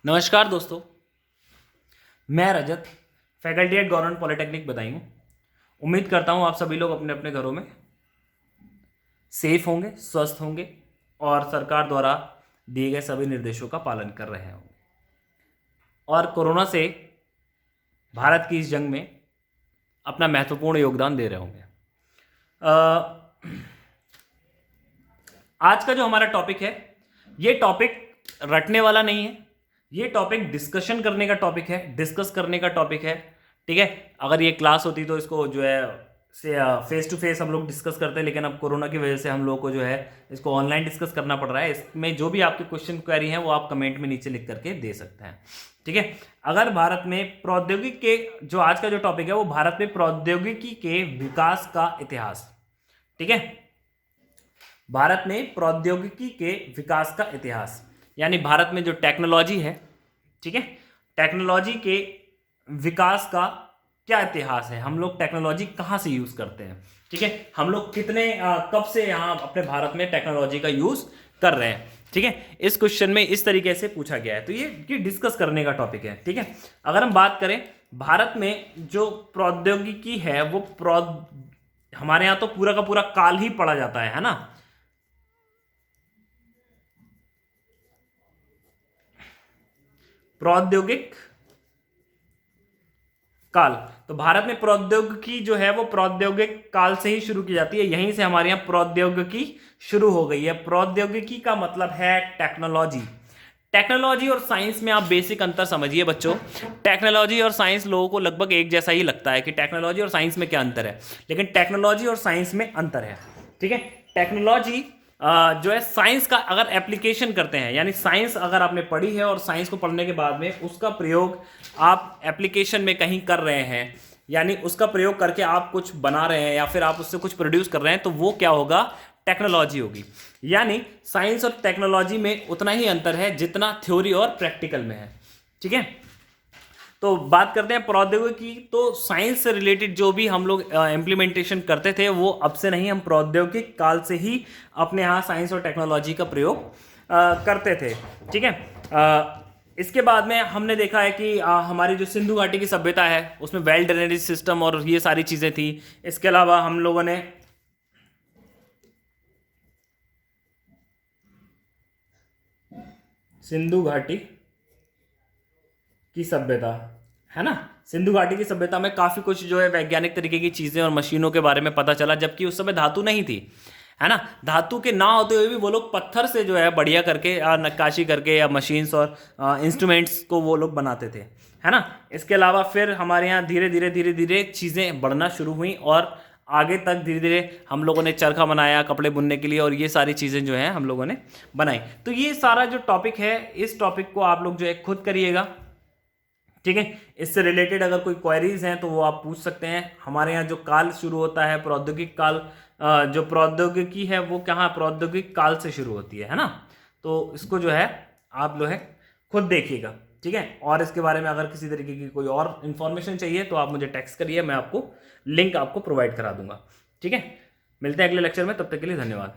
नमस्कार दोस्तों, मैं Rajat, faculty at government polytechnic Badaun. उम्मीद करता हूं आप सभी लोग अपने अपने घरों में सेफ होंगे, स्वस्थ होंगे और सरकार द्वारा दिए गए सभी निर्देशों का पालन कर रहे होंगे और कोरोना से भारत की इस जंग में अपना महत्वपूर्ण योगदान दे रहे होंगे। आज का जो हमारा टॉपिक है, ये टॉपिक रटने वाला नहीं है, ये टॉपिक डिस्कशन करने का टॉपिक है, डिस्कस करने का टॉपिक है। ठीक है, अगर ये क्लास होती तो इसको जो है से फेस टू फेस हम लोग डिस्कस करते हैं, लेकिन अब कोरोना की वजह से हम लोग को जो है इसको ऑनलाइन डिस्कस करना पड़ रहा है। इसमें जो भी आपके क्वेश्चन क्वेरी हैं वो आप कमेंट में नीचे लिख करके दे सकते हैं। ठीक है, अगर भारत में प्रौद्योगिकी के जो आज का जो टॉपिक है वो भारत में प्रौद्योगिकी के विकास का इतिहास। ठीक है, भारत में प्रौद्योगिकी के विकास का इतिहास, यानी भारत में जो टेक्नोलॉजी है, ठीक है, टेक्नोलॉजी के विकास का क्या इतिहास है, हम लोग टेक्नोलॉजी कहाँ से यूज करते हैं। ठीक है, हम लोग कितने कब से यहाँ अपने भारत में टेक्नोलॉजी का यूज कर रहे हैं। ठीक है, इस क्वेश्चन में इस तरीके से पूछा गया है, तो ये डिस्कस करने का टॉपिक है। ठीक है, अगर हम बात करें भारत में जो प्रौद्योगिकी है वो हमारे यहाँ तो पूरा का पूरा काल ही पढ़ा जाता है ना। प्रौद्योगिक काल, तो भारत में प्रौद्योगिकी जो है वो प्रौद्योगिक काल से ही शुरू की जाती है, यहीं से हमारे यहाँ प्रौद्योगिकी शुरू हो गई है। प्रौद्योगिकी का मतलब है टेक्नोलॉजी। टेक्नोलॉजी और साइंस में आप बेसिक अंतर समझिए बच्चों। टेक्नोलॉजी और साइंस लोगों को लगभग एक जैसा ही लगता है कि टेक्नोलॉजी और साइंस में क्या अंतर है, लेकिन टेक्नोलॉजी और साइंस में अंतर है। ठीक है, टेक्नोलॉजी जो है साइंस का अगर एप्लीकेशन करते हैं, यानी साइंस अगर आपने पढ़ी है और साइंस को पढ़ने के बाद में उसका प्रयोग आप एप्लीकेशन में कहीं कर रहे हैं, यानी उसका प्रयोग करके आप कुछ बना रहे हैं या फिर आप उससे कुछ प्रोड्यूस कर रहे हैं, तो वो क्या होगा, टेक्नोलॉजी होगी। यानी साइंस और टेक्नोलॉजी में उतना ही अंतर है जितना थ्योरी और प्रैक्टिकल में है। ठीक है, तो बात करते हैं प्रौद्योगिकी, तो साइंस से रिलेटेड जो भी हम लोग इम्प्लीमेंटेशन करते थे वो अब से नहीं, हम प्रौद्योगिक काल से ही अपने यहाँ साइंस और टेक्नोलॉजी का प्रयोग करते थे। ठीक है, इसके बाद में हमने देखा है कि हमारी जो सिंधु घाटी की सभ्यता है उसमें वेल ड्रेनेज सिस्टम और ये सारी चीज़ें थी। इसके अलावा हम लोगों ने सिंधु घाटी की सभ्यता है ना, सिंधु घाटी की सभ्यता में काफ़ी कुछ जो है वैज्ञानिक तरीके की चीज़ें और मशीनों के बारे में पता चला, जबकि उस समय धातु नहीं थी, है ना। धातु के ना होते हुए भी वो लोग पत्थर से जो है बढ़िया करके नक्काशी करके या मशीन्स और इंस्ट्रूमेंट्स को वो लोग बनाते थे, है ना। इसके अलावा फिर हमारे यहाँ धीरे धीरे धीरे धीरे चीज़ें बढ़ना शुरू हुई और आगे तक धीरे धीरे हम लोगों ने चरखा बनाया कपड़े बुनने के लिए, और ये सारी चीज़ें जो हैं हम लोगों ने बनाई। तो ये सारा जो टॉपिक है, इस टॉपिक को आप लोग जो है खुद करिएगा। ठीक है, इससे रिलेटेड अगर कोई क्वेरीज हैं तो वो आप पूछ सकते हैं। हमारे यहाँ जो काल शुरू होता है प्रौद्योगिक काल, जो प्रौद्योगिकी है वो कहाँ प्रौद्योगिक काल से शुरू होती है ना। तो इसको जो है आप लोग है खुद देखिएगा। ठीक है, और इसके बारे में अगर किसी तरीके की कोई और इन्फॉर्मेशन चाहिए तो आप मुझे टेक्स्ट करिए, मैं आपको लिंक आपको प्रोवाइड करा दूंगा। ठीक है, मिलते हैं अगले लेक्चर में, तब तक के लिए धन्यवाद।